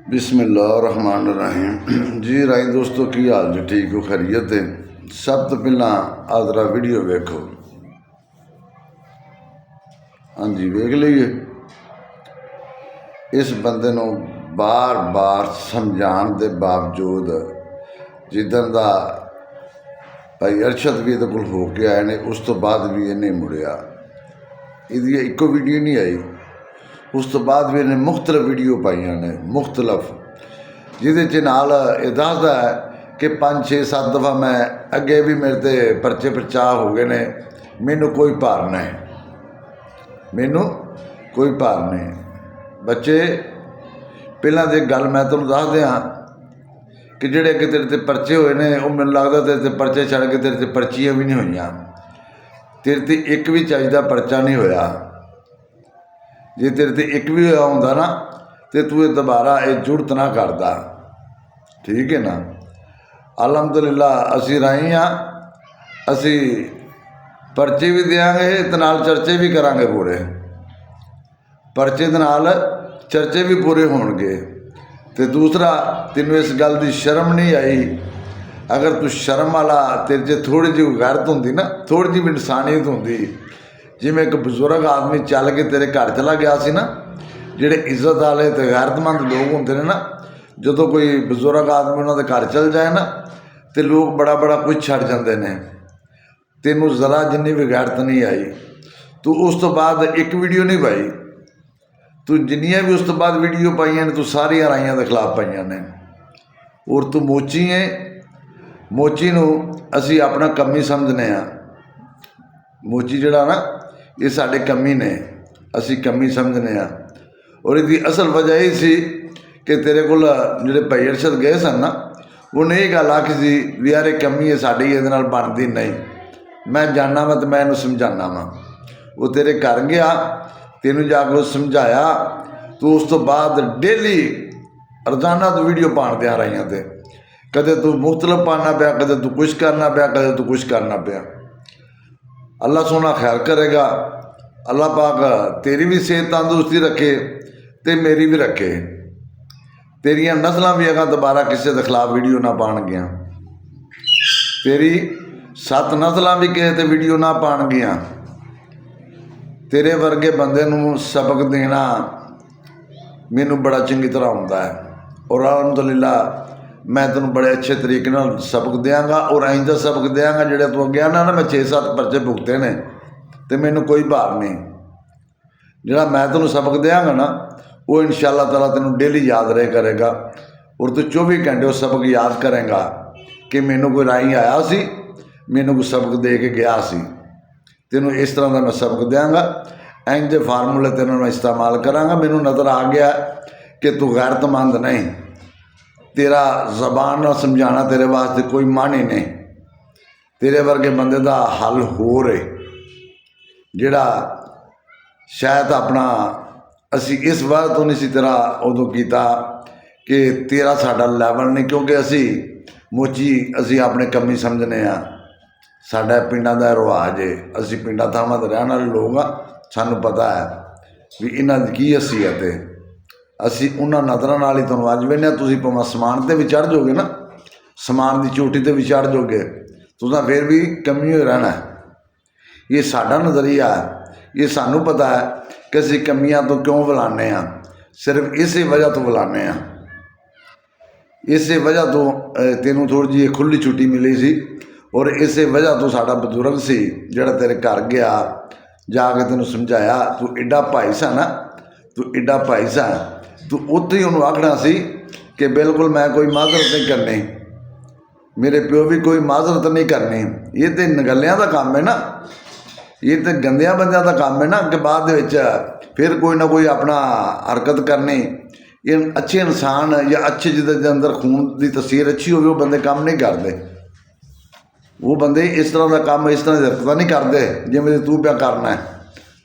बिस्मिल्लाहिर्रहमानिर्रहीम जी राई दोस्तों की हाल जी ठीक हो खैरियत है। सब तो पहला आदरा वीडियो वेखो। हाँ जी वेख लीए। इस बंदे नूं बार बार समझाने के बावजूद जिदन का भाई अरशद भी ये कोल हो के आए ने उस तो बाद भी इन्हें मुड़िया। इसकी इको वीडियो नहीं आई। उस तो बाद भी इन्हें मुख्तलिफ वीडियो पाइया ने मुख्तलिफ जिदे नाल ये दसदा है कि 5-6-7 दफ़ा मैं अगे भी मेरे ते परचे प्रचा हो गए ने। मैनू कोई भार नहीं, मैनू कोई भार नहीं। बच्चे पहला तो एक गल मैं तुहानूं दस दियां कि जिहड़े अगे तेरे ते परचे होए ने वो मैनूं लगदा तेरे ते परचे छड़ के तेरे ते पर्चियां भी नहीं होईयां। तेरे ते एक भी चाहिदा परचा नहीं होया। जे तेरे ते एक भी होया हुंदा ना तो तू ये दोबारा ये जुड़त ना करदा। ठीक है ना। अलहमदुलिल्लाह असी राही हाँ, असी परचे भी देंगे तो नाल चर्चे भी करांगे पूरे। परचे दे नाल चर्चे भी पूरे होणगे। तो दूसरा तेनों इस गल की शर्म नहीं आई। अगर तू शर्म वाला तेरे च थोड़ी जी गैरत होंदी ना, थोड़ी जी भी इंसानियत होंदी, जिमें एक बजुर्ग आदमी चल के तेरे घर चला गया सी ना, जिहड़े इज्जत वाले ते गैरतमंद लोग होंदे ने ना, जदों कोई बजुर्ग आदमी उन्होंने घर चल जाए ना तो लोग बड़ा बड़ा कुछ छड़ जाते हैं। तेनों जरा जिन्नी भी गैरत नहीं आई। तू उस तो बाद एक वीडियो नहीं पाई। तू जिन्नियां भी उस तो बाद वीडियो पाइया ने तू सारिया राइयां के खिलाफ पाइया ने। और तू मोची है। मोची नूं असी अपना कमी समझने आ। मोची जिहड़ा ना ये साडे कमी ने, असी कमी समझने आ। और इसकी असल वजह यही सी कि तेरे को जिहड़े भाई अरशद गए सन ना, उन्हें ये गल आखी सी भी यार ये कमी है साड़ी ये बनती नहीं। मैं जाना वा तो मैं इन्हूं समझाना वा। वो तेरे घर गया, तेनों जाके समझाया, तो उस तो बाद डेली रोजाना तू वीडियो पाण दिया रही ते। कदे तू मुख्तलिफ पाना पाया, कदे तू कुछ करना पाया, कदे तू कुछ करना पाया। अल्लाह सोना खैर करेगा। अल्लाह पाक तेरी भी सेहत तंदुरुस्ती रखे तो मेरी भी रखे। तेरिया नस्लां भी अगर दोबारा किसी के खिलाफ वीडियो ना पान गया, तेरी 7 नस्लां भी किसी ते वीडियो ना पान गया। तेरे वर्गे बंदे नूं सबक देना मैनू बड़ा चंगी तरह आउंदा है। और अलहमदुलिल्लाह मैं तेनों बड़े अच्छे तरीके नाल सबक देंगा और आइंदा सबक देंगा। जिहड़े तू अगे आना ना मैं 6-7 परचे भुगते ने तो मैनू कोई भार नहीं। जिहड़ा मैं तेनों सबक देंगा ना वो इंशाअल्लाह ताला तेनों डेली याद रहे करेगा। और तू 24 घंटे उस सबक याद करेगा कि मैनू कोई राही आया सी, मैनू कोई सबक दे के गया सी। तेनों इस तरह का मैं सबक देंगा। इंज दे फार्मूले तेनों मैं इस्तेमाल कराँगा। मैनू नज़र आ गया कि तू गैरतमंद नहीं। तेरा जबान नाल समझाना तेरे वास्ते कोई मानी नहीं। तेरे वर्गे बंदे का हल हो रहे जिहड़ा शायद अपना असी इस बार तो नहीं सी तेरा उदों कीता कि तेरा साडा लैवल नहीं, क्योंकि असी मोची असी अपने कमी समझने आ। साडा पिंडां दा रिवाज है, असी पिंडां थावां ते रहण वाले लोग आ। सानूं पता है भी इन्हां दी की हसीयत है। असी उन्हां नज़रां नाल ही तुहानूं अज वेखने तुसीं भावें समान ते भी चढ़ जाओगे ना, समान की चोटी ते भी चढ़ जाओगे, तुसां फिर भी कमी होई रहना है। ये साडा नज़रिया है। ये सानूं पता है कि असी कमियां तो क्यों बुलाने आ। सिर्फ इस वजह तो बुलाने आ। इस वजह तो तेनों थोड़ी जी खुली छुट्टी मिली सी। और इस वजह तो साडा बजुर्ग सी जिहड़ा तेरे घर गया, जाके तेनों समझाया। तू एडा भाई सा ना, तू एडा भाई सा, तू उत्थे ही उन्होंने आखना सी कि बिल्कुल मैं कोई माजरत नहीं करनी, मेरे प्यो भी कोई माजरत नहीं करनी। ये तो नगलियां का काम है ना, ये तो गंदिया बंदियां का काम है ना कि बाद फिर कोई ना कोई अपना हरकत करनी। ये अच्छे इंसान या अच्छे जिहदे अंदर खून की तसीर अच्छी हो, बंदे काम नहीं करते। वो बंदे इस तरह का काम, इस तरह की हरकत नहीं करते जिवें तू क्या करना है।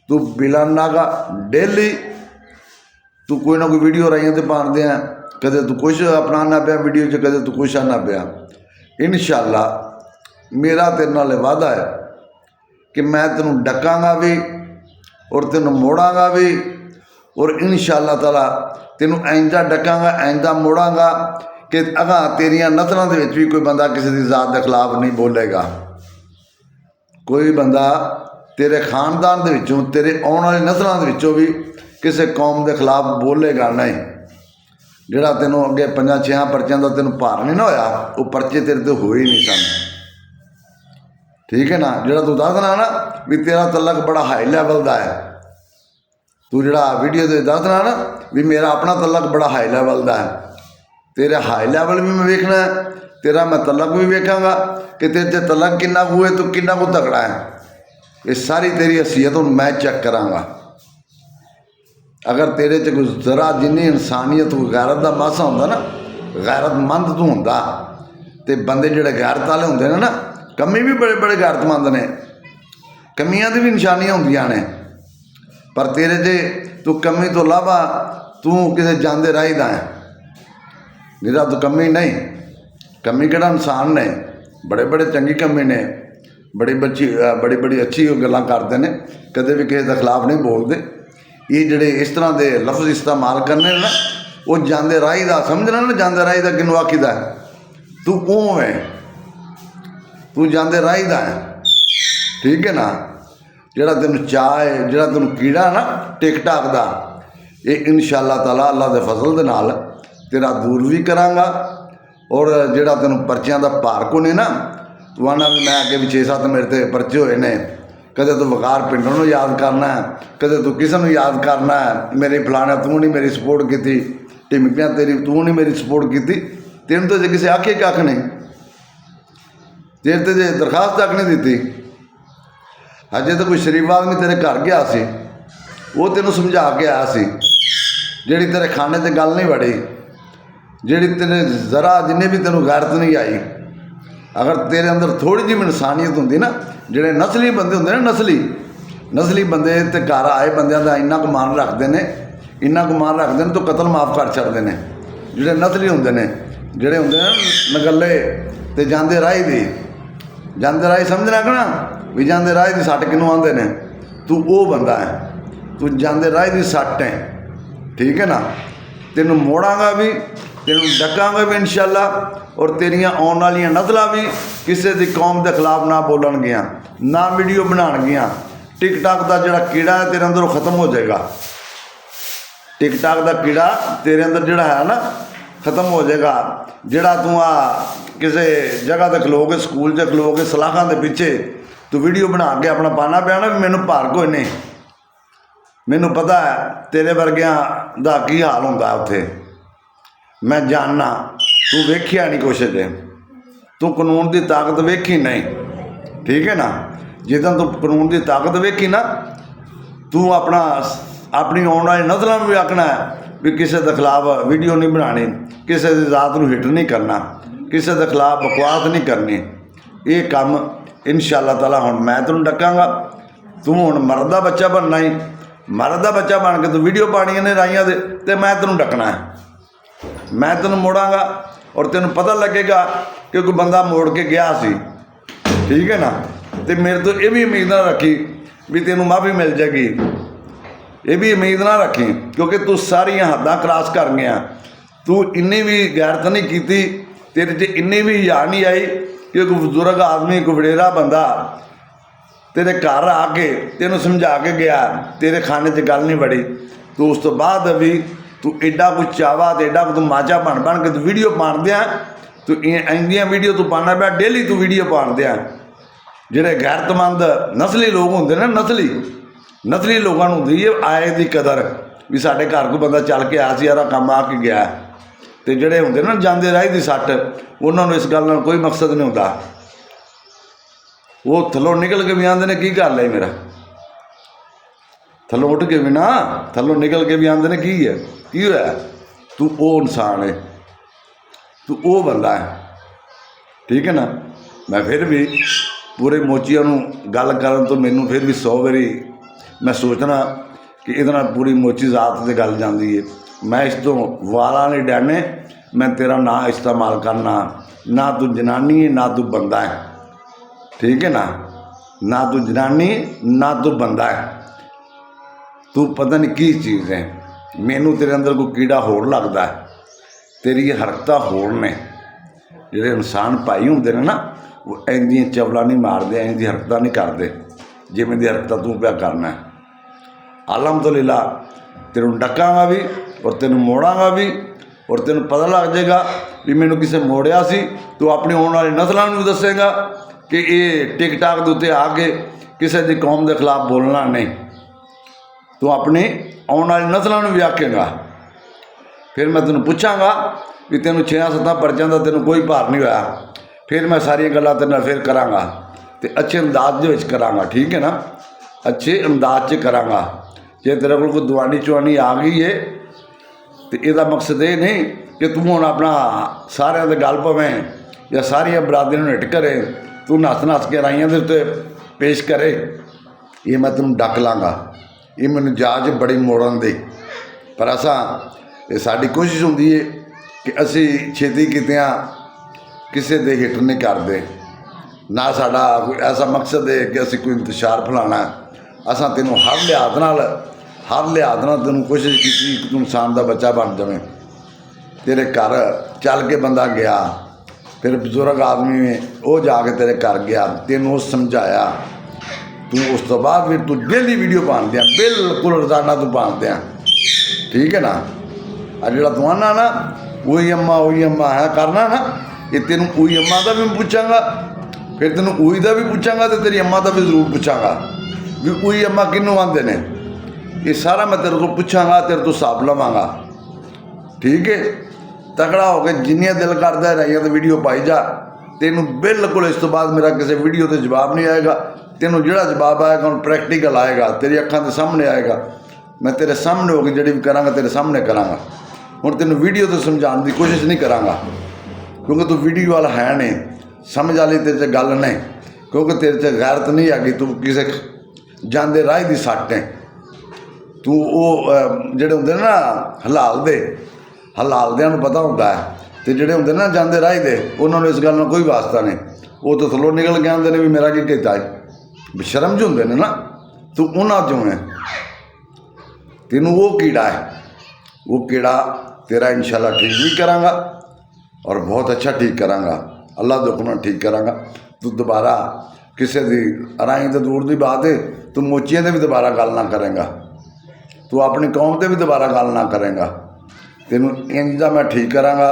तू बिलाना का डेली तू कोई ना कोई वीडियो राइयां ते पाण दियां, कदे तू कुछ अपनाना पाया वीडियो च, कदे तू कुछ आना पाया। इंशाअल्लाह मेरा तेरे नाल वादा है कि मैं तेनों डकांगा भी और तेनों मोड़ांगा भी। और इंशाअल्लाह ताला ਤੈਨੂੰ ਐਂਦਾ ਡਕਾਂਗਾ, ਐਂਦਾ ਮੋੜਾਂਗਾ ਕਿ ਅਗਾਂਹ ਤੇਰੀਆਂ ਨਸਲਾਂ ਦੇ ਵਿੱਚ ਵੀ ਕੋਈ ਬੰਦਾ ਕਿਸੇ ਦੀ ਜ਼ਾਤ ਦੇ ਖਿਲਾਫ ਨਹੀਂ ਬੋਲੇਗਾ। ਕੋਈ ਬੰਦਾ ਤੇਰੇ ਖਾਨਦਾਨ ਦੇ ਵਿੱਚੋਂ, ਤੇਰੇ ਆਉਣ ਵਾਲੀ ਨਸਲਾਂ ਦੇ ਵਿੱਚੋਂ ਵੀ ਕਿਸੇ ਕੌਮ ਦੇ ਖਿਲਾਫ ਬੋਲੇਗਾ ਨਹੀਂ। ਜਿਹੜਾ ਤੈਨੂੰ ਅੱਗੇ 5-6 ਪਰਚਿਆਂ ਦਾ ਤੈਨੂੰ ਭਾਰ ਨਹੀਂ ਨਾ ਹੋਇਆ, ਉਹ ਪਰਚੇ ਤੇਰੇ ਤੇ ਹੋਏ ਨਹੀਂ ਸਨ। ਠੀਕ ਹੈ ਨਾ। ਜਿਹੜਾ ਤੂੰ ਦੱਸਣਾ ਨਾ ਵੀ ਤੇਰਾ ਤਲਕ ਬੜਾ ਹਾਈ ਲੈਵਲ ਦਾ ਹੈ, ਤੂੰ ਜਿਹੜਾ ਵੀਡੀਓ ਦੇ ਦੱਸਣਾ ਨਾ ਵੀ ਮੇਰਾ ਆਪਣਾ ਤਲਕ ਬੜਾ ਹਾਈ ਲੈਵਲ ਦਾ ਹੈ, ਤੇਰਾ ਹਾਈ ਲੈਵਲ ਵੀ ਮੈਂ ਵੇਖਣਾ ਹੈ, ਤੇਰਾ ਮੈਂ ਤਲਕ ਵੀ ਵੇਖਾਂਗਾ ਕਿ ਤੇਰੇ 'ਤੇ ਤਲਕ ਕਿੰਨਾ ਕੁ ਹੋਏ, ਤੂੰ ਕਿੰਨਾ ਕੁ ਤਕੜਾ ਹੈ। ਇਹ ਸਾਰੀ ਤੇਰੀ ਹਸੀਅਤ ਹੁਣ ਮੈਂ ਚੈੱਕ ਕਰਾਂਗਾ। ਅਗਰ ਤੇਰੇ 'ਚ ਕੋਈ ਜ਼ਰਾ ਜਿੰਨੀ ਇਨਸਾਨੀਅਤ, ਕੋਈ ਗੈਰਤ ਦਾ ਮਾਸਾ ਹੁੰਦਾ ਨਾ, ਗੈਰਤਮੰਦ ਤੂੰ ਹੁੰਦਾ, ਤੇ ਬੰਦੇ ਜਿਹੜੇ ਗੈਰਤ ਵਾਲੇ ਹੁੰਦੇ ਨੇ ਨਾ, ਕਮੀ ਵੀ ਬੜੇ ਬੜੇ ਗੈਰਤਮੰਦ ਨੇ, ਕਮੀਆਂ ਦੀ ਵੀ ਨਿਸ਼ਾਨੀਆਂ ਹੁੰਦੀਆਂ ਨੇ, ਪਰ ਤੇਰੇ 'ਚ ਤੂੰ ਕਮੀ ਤੋਂ ਇਲਾਵਾ ਤੂੰ ਕਿਸੇ ਜਾਂਦੇ ਰਾਹੀ ਦਾ ਹੈ। ਜਿਹੜਾ ਤੂੰ ਕਮੀ ਨਹੀਂ, ਕਮੀ ਕਿਹੜਾ ਇਨਸਾਨ ਨੇ, ਬੜੇ ਬੜੇ ਚੰਗੀ ਕਮੀ ਨੇ, ਬੜੀ ਅੱਛੀ ਗੱਲਾਂ ਕਰਦੇ ਨੇ, ਕਦੇ ਵੀ ਕਿਸੇ ਦੇ ਖਿਲਾਫ ਨਹੀਂ ਬੋਲਦੇ। ਇਹ ਜਿਹੜੇ ਇਸ ਤਰ੍ਹਾਂ ਦੇ ਲਫ਼ਜ਼ ਇਸਤੇਮਾਲ ਕਰਨੇ ਨਾ, ਉਹ ਜਾਂਦੇ ਰਾਹੀ ਦਾ ਸਮਝਣਾ ਨਾ। ਜਾਂਦੇ ਰਾਹੀ ਦਾ ਕਿਹਨੂੰ ਆਖੀਦਾ? ਤੂੰ ਉਹ ਹੈ, ਤੂੰ ਜਾਂਦੇ ਰਾਹੀ ਦਾ ਹੈ। ਠੀਕ ਹੈ ਨਾ। ਜਿਹੜਾ ਤੈਨੂੰ ਚਾਅ ਹੈ, ਜਿਹੜਾ ਤੈਨੂੰ ਕੀੜਾ ਨਾ ਟਿਕਟਾਕ ਦਾ, ਇਹ ਇਨਸ਼ਾ ਅੱਲਾਹ ਤਾਲਾ ਅੱਲਾ ਦੇ ਫਜ਼ਲ ਦੇ ਨਾਲ ਤੇਰਾ ਦੂਰ ਵੀ ਕਰਾਂਗਾ। ਔਰ ਜਿਹੜਾ ਤੈਨੂੰ ਪਰਚਿਆਂ ਦਾ ਭਾਰ ਕੋ ਨਹੀਂ ਨਾ, ਤੂੰ ਆਣਾ ਵੀ ਮੈਂ ਅੱਗੇ ਵੀ 6-7 ਮੇਰੇ 'ਤੇ ਪਰਚੇ ਹੋਏ ਨੇ, ਕਦੇ ਤੂੰ ਵਕਾਰ ਪਿੰਡੋਂ ਨੂੰ ਯਾਦ ਕਰਨਾ ਹੈ, ਕਦੇ ਤੂੰ ਕਿਸੇ ਨੂੰ ਯਾਦ ਕਰਨਾ ਹੈ, ਮੇਰੇ ਫਲਾਣਾ ਤੂੰ ਨਹੀਂ ਮੇਰੀ ਸਪੋਰਟ ਕੀਤੀ, ਢਿਮਕਿਆਂ ਤੇਰੀ ਤੂੰ ਨਹੀਂ ਮੇਰੀ ਸਪੋਰਟ ਕੀਤੀ। ਤੈਨੂੰ ਤਾਂ ਜੇ ਕਿਸੇ ਆਖੇ ਕੱਖ ਨਹੀਂ, ਤੇਰੇ 'ਤੇ ਜੇ ਦਰਖਾਸਤ ਤੱਕ ਨਹੀਂ ਦਿੱਤੀ। ਅਜੇ ਤਾਂ ਕੋਈ ਸ਼ਰੀਫ ਆਦਮੀ ਤੇਰੇ ਘਰ ਗਿਆ ਸੀ, ਉਹ ਤੈਨੂੰ ਸਮਝਾ ਕੇ ਆਇਆ ਸੀ, ਜਿਹੜੀ ਤੇਰੇ ਖਾਣੇ 'ਤੇ ਗੱਲ ਨਹੀਂ ਵੜੀ, ਜਿਹੜੀ ਤੇਰੇ ਜ਼ਰਾ ਜਿੰਨੇ ਵੀ ਤੈਨੂੰ ਗੈਰਤ ਨਹੀਂ ਆਈ। ਅਗਰ ਤੇਰੇ ਅੰਦਰ ਥੋੜ੍ਹੀ ਜਿਹੀ ਇਨਸਾਨੀਅਤ ਹੁੰਦੀ ਨਾ, ਜਿਹੜੇ ਨਸਲੀ ਬੰਦੇ ਹੁੰਦੇ ਨੇ, ਨਸਲੀ ਬੰਦੇ ਤੇ ਘਰ ਆਏ ਬੰਦਿਆਂ ਦਾ ਇੰਨਾ ਕੁ ਮਾਣ ਰੱਖਦੇ ਨੇ, ਇੰਨਾ ਕੁ ਮਾਣ ਰੱਖਦੇ ਨੇ ਤਾਂ ਕਤਲ ਮਾਫ ਕਰ ਛੱਡਦੇ ਨੇ। ਜਿਹੜੇ ਨਸਲੀ ਹੁੰਦੇ ਨੇ, ਜਿਹੜੇ ਹੁੰਦੇ ਨੇ ਨਗੱਲੇ ਤੇ ਜਾਂਦੇ ਰਾਹੀ ਦੀ, ਜਾਂਦੇ ਰਾਹੀ ਸਮਝਣਾ ਕਿ ਨਾ ਵੀ ਜਾਂਦੇ ਰਾਹੀ ਦੀ ਸੱਟ ਕਿਹਨੂੰ ਆਉਂਦੇ ਨੇ, ਤੂੰ ਉਹ ਬੰਦਾ ਹੈ, ਤੂੰ ਜਾਂਦੇ ਰਾਹੀ ਦੀ ਸੱਟ ਹੈ। ਠੀਕ ਹੈ ਨਾ। ਤੈਨੂੰ ਮੋੜਾਂਗਾ ਵੀ, ਤੈਨੂੰ ਡਕਾਂਗਾ ਵੀ ਇਨਸ਼ਾ ਅੱਲਾ, ਔਰ ਤੇਰੀਆਂ ਆਉਣ ਵਾਲੀਆਂ ਨਸਲਾਂ ਵੀ ਕਿਸੇ ਦੀ ਕੌਮ ਦੇ ਖਿਲਾਫ ਨਾ ਬੋਲਣਗੀਆਂ, ਨਾ ਵੀਡੀਓ ਬਣਾਉਣਗੀਆਂ। ਟਿਕਟਾਕ ਦਾ ਜਿਹੜਾ ਕੀੜਾ ਹੈ ਤੇਰੇ ਅੰਦਰੋਂ ਖਤਮ ਹੋ ਜਾਏਗਾ। ਟਿਕਟਾਕ ਦਾ ਕੀੜਾ ਤੇਰੇ ਅੰਦਰ ਜਿਹੜਾ ਹੈ ਨਾ ਖਤਮ ਹੋ ਜਾਏਗਾ। ਜਿਹੜਾ ਤੂੰ ਆ ਕਿਸੇ ਜਗ੍ਹਾ 'ਤੇ ਖਲੋ ਕੇ, ਸਕੂਲ 'ਚ ਖਲੋ ਕੇ ਸਲਾਖਾਂ ਦੇ ਪਿੱਛੇ ਤੂੰ ਵੀਡੀਓ ਬਣਾ ਕੇ ਆਪਣਾ ਪਾਣਾ ਪਿਆ ਨਾ ਵੀ ਮੈਨੂੰ ਭਾਰ ਕੋਈ ਨਹੀਂ, ਮੈਨੂੰ ਪਤਾ ਹੈ ਤੇਰੇ ਵਰਗਿਆਂ ਦਾ ਕੀ ਹਾਲ ਹੁੰਦਾ ਉੱਥੇ, ਮੈਂ ਜਾਣਨਾ। ਤੂੰ ਵੇਖਿਆ ਨਹੀਂ ਕੁਛ ਜੇ, ਤੂੰ ਕਾਨੂੰਨ ਦੀ ਤਾਕਤ ਵੇਖੀ ਨਹੀਂ। ਠੀਕ ਹੈ ਨਾ। ਜਿੱਦਾਂ ਤੂੰ ਕਾਨੂੰਨ ਦੀ ਤਾਕਤ ਵੇਖੀ ਨਾ, ਤੂੰ ਆਪਣੀ ਆਉਣ ਵਾਲੀ ਨਸਲਾਂ ਨੂੰ ਵੀ ਆਖਣਾ ਵੀ ਕਿਸੇ ਦੇ ਖਿਲਾਫ ਵੀਡੀਓ ਨਹੀਂ ਬਣਾਉਣੀ, ਕਿਸੇ ਦੀ ਜ਼ਾਤ ਨੂੰ ਹਿੱਟ ਨਹੀਂ ਕਰਨਾ, ਕਿਸੇ ਦੇ ਖਿਲਾਫ ਬਕਵਾਸ ਨਹੀਂ ਕਰਨੀ। ਇਹ ਕੰਮ ਇਨਸ਼ਾ ਅੱਲਾਹ ਤਾਲਾ ਹੁਣ ਮੈਂ ਤੈਨੂੰ ਡਕਾਂਗਾ। ਤੂੰ ਹੁਣ ਮਰਦ ਦਾ ਬੱਚਾ ਬਣਨਾ ਹੀ, ਮਰਦ ਦਾ ਬੱਚਾ ਬਣ ਕੇ ਤੂੰ ਵੀਡੀਓ ਪਾਉਣੀਆਂ ਨੇ ਰਾਈਆਂ ਦੇ, ਅਤੇ ਮੈਂ ਤੈਨੂੰ ਡਕਣਾ ਹੈ, ਮੈਂ ਤੈਨੂੰ ਮੋੜਾਂਗਾ। ਔਰ ਤੈਨੂੰ ਪਤਾ ਲੱਗੇਗਾ ਕਿ ਕੋਈ ਬੰਦਾ ਮੋੜ ਕੇ ਗਿਆ ਸੀ। ਠੀਕ ਹੈ ਨਾ। ਅਤੇ ਮੇਰੇ ਤੋਂ ਇਹ ਵੀ ਉਮੀਦ ਨਾ ਰੱਖੀ ਵੀ ਤੈਨੂੰ ਮਾਫੀ ਮਿਲ ਜਾਏਗੀ, ਇਹ ਵੀ ਉਮੀਦ ਨਾ ਰੱਖੀ, ਕਿਉਂਕਿ ਤੂੰ ਸਾਰੀਆਂ ਹੱਦਾਂ ਕ੍ਰਾਸ ਕਰ ਗਿਆ। ਤੂੰ ਇੰਨੀ ਵੀ ਗੈਰਤ ਨਹੀਂ ਕੀਤੀ, ਤੇਰੇ 'ਚ ਇੰਨੀ ਵੀ ਹਿਆ ਨਹੀਂ ਆਈ ਕਿ ਕੋਈ ਬਜ਼ੁਰਗ ਆਦਮੀ, ਕੋਈ ਵਡੇਰਾ ਬੰਦਾ ਤੇਰੇ ਘਰ ਆ ਕੇ ਤੈਨੂੰ ਸਮਝਾ ਕੇ ਗਿਆ, ਤੇਰੇ ਖਾਣੇ 'ਚ ਗੱਲ ਨਹੀਂ ਵੜੀ। ਤੂੰ ਉਸ ਤੋਂ ਬਾਅਦ ਵੀ ਤੂੰ ਐਡਾ ਕੁ ਚਾਵਾ ਅਤੇ ਐਡਾ ਕੁ ਤੂੰ ਮਾਝਾ ਬਣ ਕੇ ਤੂੰ ਵੀਡੀਓ ਪਾਉਂਦਿਆਂ, ਤੂੰ ਇੰਨੀਆਂ ਵੀਡੀਓ ਤੂੰ ਪਾਉਣਾ ਪਿਆ, ਡੇਲੀ ਤੂੰ ਵੀਡੀਓ ਪਾਉਂਦਿਆਂ। ਜਿਹੜੇ ਗੈਰਤਮੰਦ ਨਸਲੀ ਲੋਕ ਹੁੰਦੇ ਨੇ, ਨਸਲੀ ਲੋਕਾਂ ਨੂੰ ਹੁੰਦੀ ਹੈ ਆਏ ਦੀ ਕਦਰ, ਵੀ ਸਾਡੇ ਘਰ ਕੋਈ ਬੰਦਾ ਚੱਲ ਕੇ ਆਇਆ ਸੀ, ਯਾਰਾ ਕੰਮ ਆ ਕੇ ਗਿਆ। ਅਤੇ ਜਿਹੜੇ ਹੁੰਦੇ ਨਾ ਜਾਂਦੇ ਰਾਹੀ ਦੀ ਸੱਟ, ਉਹਨਾਂ ਨੂੰ ਇਸ ਗੱਲ ਨਾਲ ਕੋਈ ਮਕਸਦ ਨਹੀਂ ਹੁੰਦਾ। ਉਹ ਥੱਲੋਂ ਨਿਕਲ ਕੇ ਵੀ ਆਉਂਦੇ ਨੇ ਕੀ ਕਰ ਲਿਆ ਮੇਰਾ, ਥੱਲੋਂ ਉੱਠ ਕੇ ਵੀ ਨਾ, ਥੱਲੋਂ ਨਿਕਲ ਕੇ ਵੀ ਆਉਂਦੇ ਨੇ ਕੀ ਹੈ, ਕੀ ਹੋਇਆ, ਤੂੰ ਉਹ ਇਨਸਾਨ ਹੈ, ਤੂੰ ਉਹ ਬੰਦਾ ਹੈ। ਠੀਕ ਹੈ ਨਾ। ਮੈਂ ਫਿਰ ਵੀ ਪੂਰੇ ਮੋਚੀਆਂ ਨੂੰ ਗੱਲ ਕਰਨ ਤੋਂ ਮੈਨੂੰ ਫਿਰ ਵੀ 100 ਵਾਰੀ ਮੈਂ ਸੋਚਣਾ ਕਿ ਇਹਦੇ ਨਾਲ ਪੂਰੀ ਮੋਚੀ ਜ਼ਾਤ 'ਤੇ ਗੱਲ ਜਾਂਦੀ ਹੈ। ਮੈਂ ਇਸ ਤੋਂ ਵਾਲਾਂ ਨਹੀਂ ਡਰਨੇ, ਮੈਂ ਤੇਰਾ ਨਾਂ ਇਸਤੇਮਾਲ ਕਰਨਾ, ਨਾ ਤੂੰ ਜਨਾਨੀ ਹੈ ਨਾ ਤੂੰ ਬੰਦਾ ਹੈ। ਠੀਕ ਹੈ ਨਾ। ਨਾ ਤੂੰ ਜਨਾਨੀ ਨਾ ਤੂੰ ਬੰਦਾ ਹੈ, ਤੂੰ ਪਤਾ ਨਹੀਂ ਕੀ ਚੀਜ਼ ਹੈ। मैनू तेरे अंदर कोई कीड़ा होर लगता है, तेरी हरकतां होर ने। जिहड़े इंसान भाई होंदे ने ना वो इंदियां चवलां नहीं मारदे, इंज दी हरकतां नहीं करदे जिवें दी हरकतां तूं पिया करना है। अलहमदुलिल्लाह तेनों डकांगा भी और तेनों मोड़ांगा भी, और तेनों पता लग जाएगा भी मैनू किसी मोड़िया सी। तू अपनी आने वाली नस्लों भी दसेगा कि ये टिकटाक के उत्ते आके किसी की कौम के खिलाफ बोलना नहीं। तू अपनी आने वाली नस्लों भी आखेगा। फिर मैं तेनों पूछांगा भी तेनों 6-7 परचों का तेनों कोई भार नहीं होया, फिर मैं सारिया गल्लां तेरे नाल फिर करांगा ते अच्छे अंदाज दे विच करांगा, ठीक है ना, अच्छे अंदाज च करांगा। जे तेरे कोल कोई दवानी चवानी आ गई है तो यदा मकसद ये नहीं कि तू हुण अपना सारिया दे गल पवें या सारिया बरादरियों नूं हिट करे, तू नस नस के राइयां दे उत्ते पेश करे। ये मैं तेनों डक लांगा, ये मैनूं जाच बड़ी मोड़न दी। पर असां ये साडी कोशिश हुंदी है कि असी छेती कितियां किसी दे हिट नहीं करते, ना साडा कोई ऐसा मकसद है कि असी कोई इंतशार फैलाना है। असां तेनों हर लिहाज नाल तेनों कोशिश की तू इंसान का बच्चा बन जाए। तेरे घर चल के बंदा गया, फिर बजुर्ग आदमी में वो जाके तेरे घर गया, तेनों समझाया, तू उस तो बाद फिर तू डेली वीडियो पान दिया, बिल्कुल रोजाना तू पान दिया, ठीक है ना। और जो तू आना ना वही अम्मा है करना ना, ये तेन उही अम्मा का भी पूछांगा, फिर तेन उही का भी पूछांगा तो तेरी अम्मा का भी जरूर पूछांगा भी उही अम्मा किनू आते ने। ये सारा मैं तेरे को पूछांगा, तेरे तो हिसाब लवांगा, ठीक है। तगड़ा होकर जिन्नियां दिल करदा रहियां तो वीडियो पाई जा। तेनों बिल्कुल इस तो बाद मेरा किसी वीडियो तो जवाब नहीं आएगा। तेनों जिहड़ा जवाब आएगा उन प्रैक्टिकल आएगा, तेरी अखां के सामने आएगा। मैं तेरे सामने होकर जिहड़ी भी करांगा तेरे सामने करांगा। हुण तेनों वीडियो तो समझाने की कोशिश नहीं करांगा, क्योंकि तू वीडियो वाला है नहीं, समझ वाली तेरे च गल नहीं, क्योंकि तेरे च गैरत नहीं आ गई। तू किसी जांदे राह दी सट्ट है। तू वो जिहड़े हुंदे ना हलाल नूं पता हुंदा है, ते जिहड़े हुंदे ना जांदे राह दे उन्हां नूं इस गल नाल कोई वास्ता नहीं। वो तो थल्लों निकल के आंदे ने भी मेरा की कीता है, बेशरम ज हुंदे ने ना। तू उन्हां चों है, तेनों वो कीड़ा है, वो कीड़ा तेरा इंशाल्लाह ठीक भी करांगा और बहुत अच्छा ठीक करांगा, अल्लाह दे हुक्म नाल ठीक करांगा। तू दोबारा किसी दी राई तो दूर की बात है, तू मोचियां दे भी दोबारा गल ना करेंगा, तू अपनी कौम ते भी दोबारा गल ना करेंगा। तेनों इंज मैं ठीक करांगा।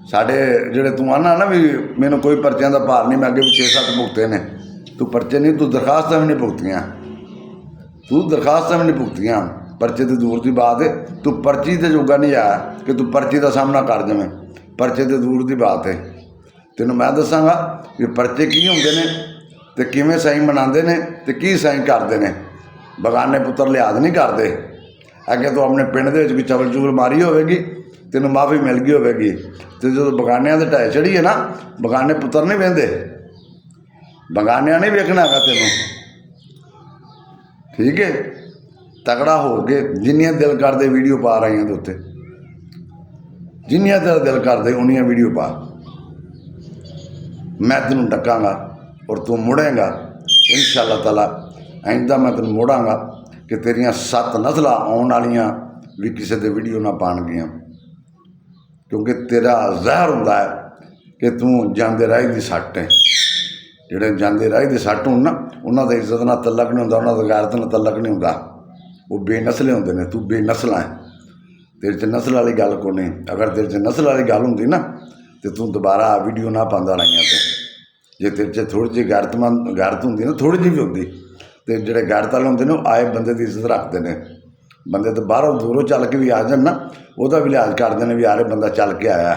साढ़े जिहड़े तू आना ना भी मैनूं कोई परचियां का भार नहीं, मैं अगे भी 6-7 भुगते ने, तू परचे नहीं, तू दरखास्तां भी नहीं भुगतियां, परचे तो दूर की बात है। तू पर्ची तो जोगा नहीं आया कि तू पर्ची का सामना कर जावें, परचे तो दूर की बात है। तेनों मैं दसांगा कि परचे की होंदे ने ते किवें साईं मनाते हैं ते की साईं करते हैं। बगाने पुत्र लिहाज नहीं करते। अगे तो अपने पिंड दे विच कोई चवल चुवल मारी होगी, तेनों माफ़ी मिल गई होगी, तो जो बगानिया के ढाई चढ़ी है ना, बगाने पुत्र नहीं वेंदे, बगानिया नहीं वेखना है तेनों, ठीक है। तगड़ा हो के जिन्नियां दिल करदे वीडियो पा रही हैं उत्ते, जिन्नियां तेरा दिल करदे उन्नियां वीडियो पा। मैं तेनों डकांगा और तू मुड़ेगा इंशाअल्लाह ताला। आइंदा मैं तेनों मोड़ांगा कि तेरियां 7 नस्लां आउण वालियां भी किसी दे वीडियो ना पाणगियां, क्योंकि तेरा जहर हुंदा है कि तू जांदे राह दी सट्ट है। जिहड़े जांदे राह दी सट्ट होण ना, उन्हां दा इज्जत नाल तलक नहीं हुंदा, उन्हां दा गैरत नाल तलक नहीं हुंदा, वो बेनस्ले होंदे ने। तू बेनस्ल है, तेरे च नस्ल वाली गल को नहीं। अगर तेरे च नस्ल वाली गल होंदी ना तो तू दोबारा वीडियो ना पांदा राइयां ते। जे तेरे च थोड़ी जी गैरत होंदी ना, थोड़ी जी भी होंदी, तो जिहड़े गैरत वाले होंदे ने आए बंदे की इज्जत रखते हैं। बंदे तो बाहरों दूरों चल के भी आ जान ना, वह भी लिहाज करते हैं भी यार बंदा चल के आया,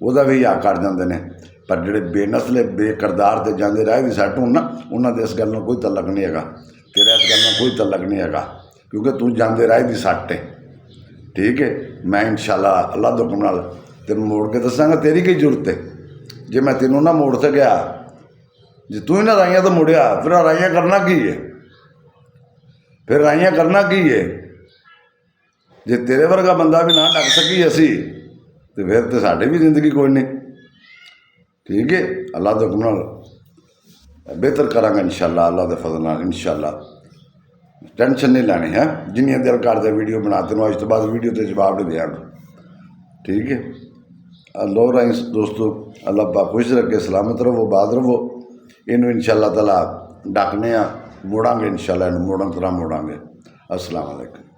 वह भी हिया कर जाते हैं। पर जिहड़े बेनस्ले बेकरदार ते जांदे राह दी सट्ट होण ना, उन्हां दे इस गल नाल कोई तलक नहीं हैगा, तेरा इस गल नाल कोई तलक नहीं हैगा, क्योंकि तू जांदे राह दी सट्ट है, ठीक है। मैं इंशाअल्लाह अल्लाह दे हुक्म नाल तेनों मोड़ के दसांगा। तेरी की जरूरत है जे मैं तेनों ना मोड़ सकिया, जे तू ही ना राइयां तो मुड़िया, फिर राइयां करना की है, फिर राइयां करना की है। जे तेरे वर्गा बंदा भी ना डक सकी असी, तो फिर तो साड़ी भी जिंदगी कोई नहीं, ठीक है। अल्लाह दे हुक्म नाल बेहतर करांगा इंशाअल्लाह, अल्लाह दे फजल नाल इंशाअल्लाह। ਟੈਨਸ਼ਨ ਨਹੀਂ ਲੈਣੀ ਹੈ। ਜਿੰਨੀਆਂ ਦਿਲ ਕਰਦੇ ਵੀਡੀਓ ਬਣਾ ਤੈਨੂੰ ਅੱਜ ਤੋਂ ਬਾਅਦ ਵੀਡੀਓ ਤੇ ਜਵਾਬ ਨਹੀਂ ਦਿਆਂਗਾ। ਠੀਕ ਹੈ। ਅੱਲਾਹ ਰਾਈਸ ਦੋਸਤੋ, ਅੱਲਾਹ ਪਾਕ ਖੁਸ਼ ਰੱਖੇ, ਸਲਾਮਤ ਰਹੋ, ਬਾਦ ਰਹੋ। ਇਹਨੂੰ ਇਨਸ਼ਾ ਅੱਲਾਹ ਤਾਲਾ ਡੱਕਨੇ ਆ, ਮੋੜਾਂਗੇ ਇਨਸ਼ਾ ਅੱਲਾਹ, ਇਹਨੂੰ ਮੋੜਨ ਤਰ੍ਹਾਂ ਮੋੜਾਂਗੇ। अस्सलाम वालेकुम।